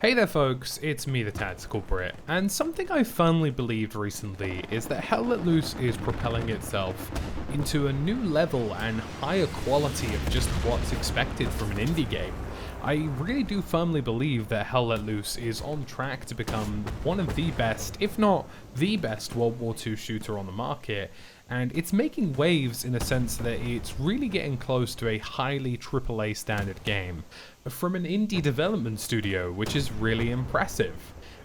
Hey there folks, it's me TheTacticalBrit, and something I firmly believed recently is that Hell Let Loose is propelling itself into a new level and higher quality of just what's expected from an indie game. I really do firmly believe that Hell Let Loose is on track to become one of the best, if not the best World War II shooter on the market, and it's making waves in a sense that it's really getting close to a highly AAA standard game from an indie development studio, which is really impressive.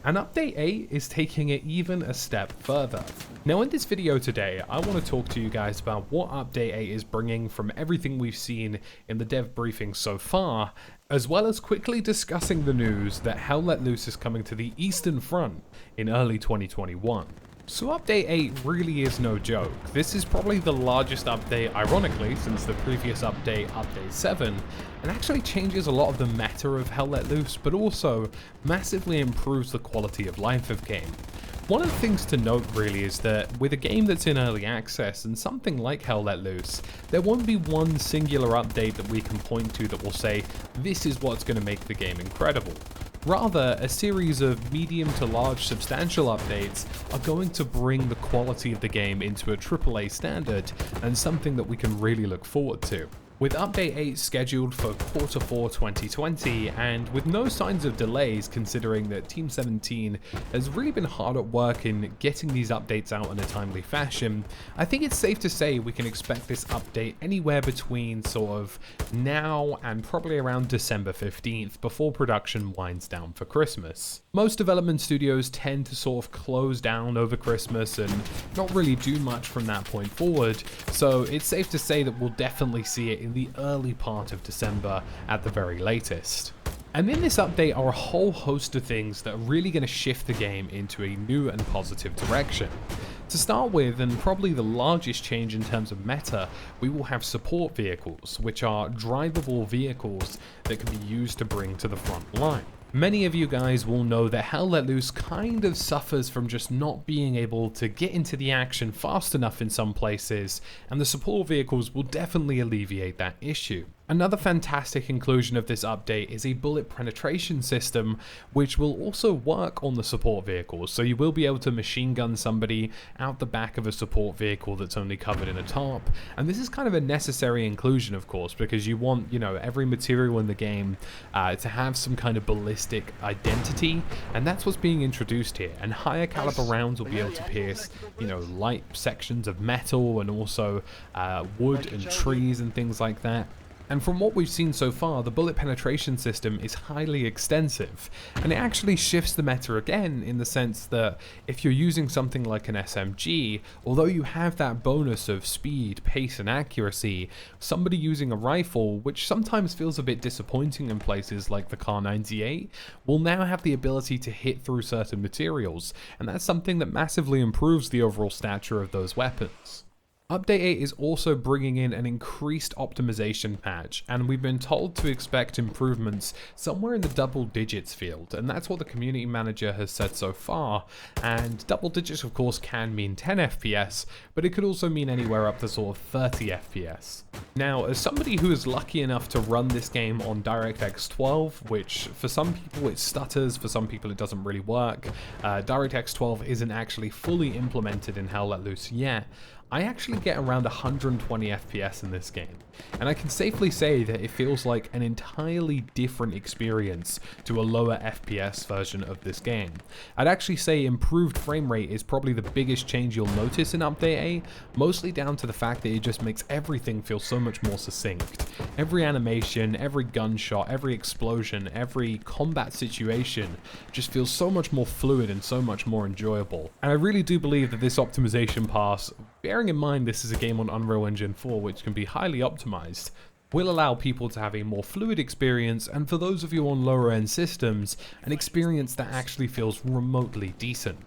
And Update 8 is taking it even a step further. Now in this video today, I want to talk to you guys about what Update 8 is bringing from everything we've seen in the dev briefing so far, as well as quickly discussing the news that Hell Let Loose is coming to the Eastern Front in early 2021. So Update 8 really is no joke. This is probably the largest update, ironically, since the previous update, Update 7, and actually changes a lot of the meta of Hell Let Loose, but also massively improves the quality of life of game. One of the things to note really is that with a game that's in early access and something like Hell Let Loose, there won't be one singular update that we can point to that will say, this is what's going to make the game incredible. Rather, a series of medium to large substantial updates are going to bring the quality of the game into a AAA standard and something that we can really look forward to. With Update 8 scheduled for Q4 2020, and with no signs of delays considering that Team 17 has really been hard at work in getting these updates out in a timely fashion, I think it's safe to say we can expect this update anywhere between sort of now and probably around December 15th before production winds down for Christmas. Most development studios tend to sort of close down over Christmas and not really do much from that point forward, so it's safe to say that we'll definitely see it in the early part of December at the very latest. And in this update are a whole host of things that are really going to shift the game into a new and positive direction. To start with, and probably the largest change in terms of meta, we will have support vehicles, which are drivable vehicles that can be used to bring to the front line. Many of you guys will know that Hell Let Loose kind of suffers from just not being able to get into the action fast enough in some places, and the support vehicles will definitely alleviate that issue. Another fantastic inclusion of this update is a bullet penetration system, which will also work on the support vehicles, so you will be able to machine gun somebody out the back of a support vehicle that's only covered in a tarp. And this is kind of a necessary inclusion, of course, because you want, every material in the game to have some kind of ballistic identity, and that's what's being introduced here. And higher caliber rounds will be able to pierce, light sections of metal and also wood and trees and things like that. And from what we've seen so far, the bullet penetration system is highly extensive, and it actually shifts the meta again in the sense that if you're using something like an SMG, although you have that bonus of speed, pace and accuracy, somebody using a rifle, which sometimes feels a bit disappointing in places like the Kar 98, will now have the ability to hit through certain materials, and that's something that massively improves the overall stature of those weapons. Update 8 is also bringing in an increased optimization patch, and we've been told to expect improvements somewhere in the double digits field, and that's what the community manager has said so far. And double digits of course can mean 10 FPS, but it could also mean anywhere up to sort of 30 FPS. Now, as somebody who is lucky enough to run this game on DirectX 12, which for some people it stutters, for some people it doesn't really work, DirectX 12 isn't actually fully implemented in Hell Let Loose yet, I actually get around 120 FPS in this game, and I can safely say that it feels like an entirely different experience to a lower FPS version of this game. I'd actually say improved frame rate is probably the biggest change you'll notice in Update 8, mostly down to the fact that it just makes everything feel so much more succinct. Every animation, every gunshot, every explosion, every combat situation just feels so much more fluid and so much more enjoyable. And I really do believe that this optimization pass, bearing in mind this is a game on Unreal Engine 4 which can be highly optimized, will allow people to have a more fluid experience, and for those of you on lower end systems, an experience that actually feels remotely decent.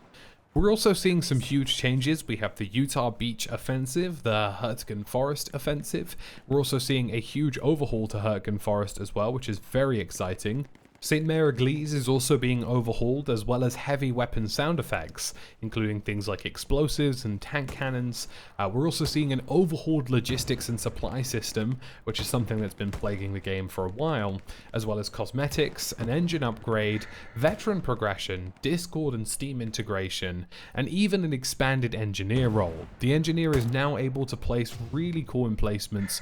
We're also seeing some huge changes. We have the Utah Beach offensive, the Hurtgen Forest offensive. We're also seeing a huge overhaul to Hurtgen Forest as well, which is very exciting. St. Mary-Église is also being overhauled, as well as heavy weapon sound effects, including things like explosives and tank cannons. We're also seeing an overhauled logistics and supply system, which is something that's been plaguing the game for a while, as well as cosmetics, an engine upgrade, veteran progression, Discord and Steam integration, and even an expanded engineer role. The engineer is now able to place really cool emplacements,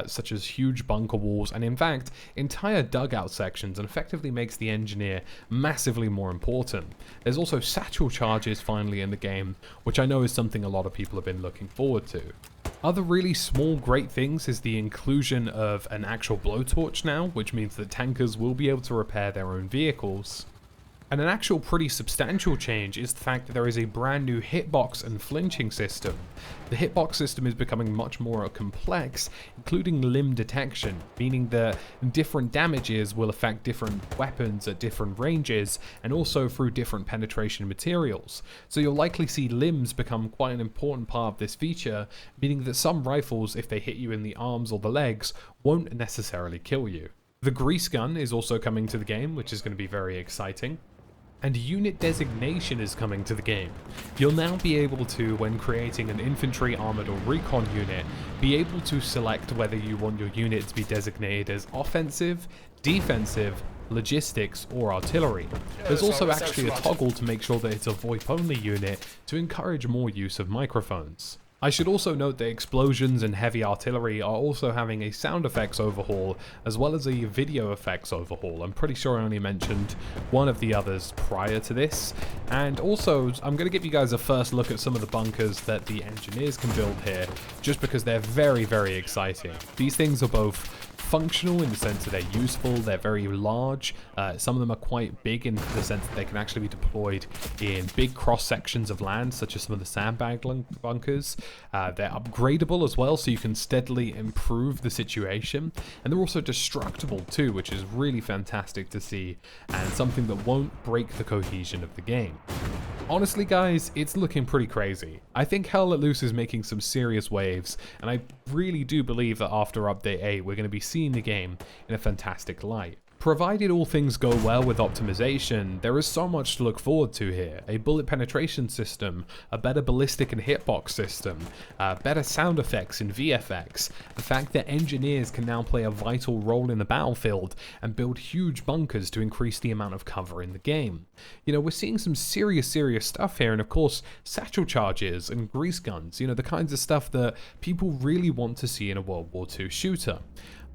such as huge bunker walls, and in fact, entire dugout sections, and effectively makes the engineer massively more important. There's also satchel charges finally in the game, which I know is something a lot of people have been looking forward to. Other really small great things is the inclusion of an actual blowtorch now, which means that tankers will be able to repair their own vehicles. And an actual pretty substantial change is the fact that there is a brand new hitbox and flinching system. The hitbox system is becoming much more complex, including limb detection, meaning that different damages will affect different weapons at different ranges, and also through different penetration materials. So you'll likely see limbs become quite an important part of this feature, meaning that some rifles, if they hit you in the arms or the legs, won't necessarily kill you. The grease gun is also coming to the game, which is going to be very exciting. And unit designation is coming to the game. You'll now be able to, when creating an infantry, armored or recon unit, be able to select whether you want your unit to be designated as offensive, defensive, logistics or artillery. There's also actually a toggle to make sure that it's a VoIP only unit to encourage more use of microphones. I should also note that explosions and heavy artillery are also having a sound effects overhaul, as well as a video effects overhaul. I'm pretty sure I only mentioned one of the others prior to this. And also, I'm going to give you guys a first look at some of the bunkers that the engineers can build here, just because they're very, very exciting. These things are both functional in the sense that they're useful, they're very large, some of them are quite big in the sense that they can actually be deployed in big cross sections of land, such as some of the sandbag bunkers. They're upgradable as well, so you can steadily improve the situation, and they're also destructible too, which is really fantastic to see, and something that won't break the cohesion of the game. Honestly guys, it's looking pretty crazy. I think Hell Let Loose is making some serious waves, and I really do believe that after Update 8 we're going to be seeing the game in a fantastic light. Provided all things go well with optimization, there is so much to look forward to here. A bullet penetration system, a better ballistic and hitbox system, better sound effects and VFX, the fact that engineers can now play a vital role in the battlefield and build huge bunkers to increase the amount of cover in the game. You know, we're seeing some serious stuff here, and of course, satchel charges and grease guns, you know, the kinds of stuff that people really want to see in a World War II shooter.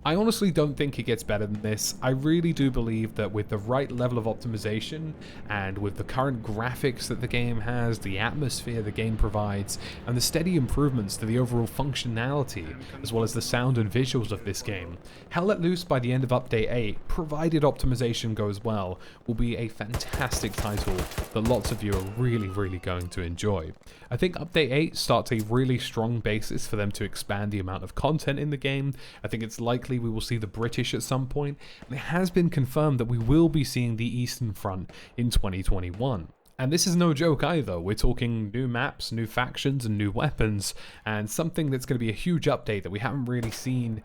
I honestly don't think it gets better than this. I really do believe that with the right level of optimization and with the current graphics that the game has, the atmosphere the game provides, and the steady improvements to the overall functionality, as well as the sound and visuals of this game, Hell Let Loose by the end of Update 8, provided optimization goes well, will be a fantastic title that lots of you are really going to enjoy. I think Update 8 starts a really strong basis for them to expand the amount of content in the game. I think it's likely we will see the British at some point, and it has been confirmed that we will be seeing the Eastern Front in 2021. And this is no joke either. We're talking new maps, new factions, and new weapons, and something that's going to be a huge update that we haven't really seen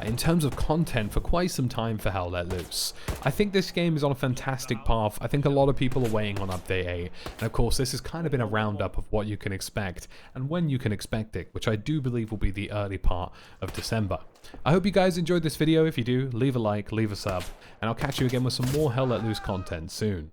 in terms of content for quite some time for Hell Let Loose. I think this game is on a fantastic path. I think a lot of people are waiting on Update 8, and of course this has kind of been a roundup of what you can expect and when you can expect it, which I do believe will be the early part of December. I hope you guys enjoyed this video. If you do, leave a like, leave a sub, and I'll catch you again with some more Hell Let Loose content soon.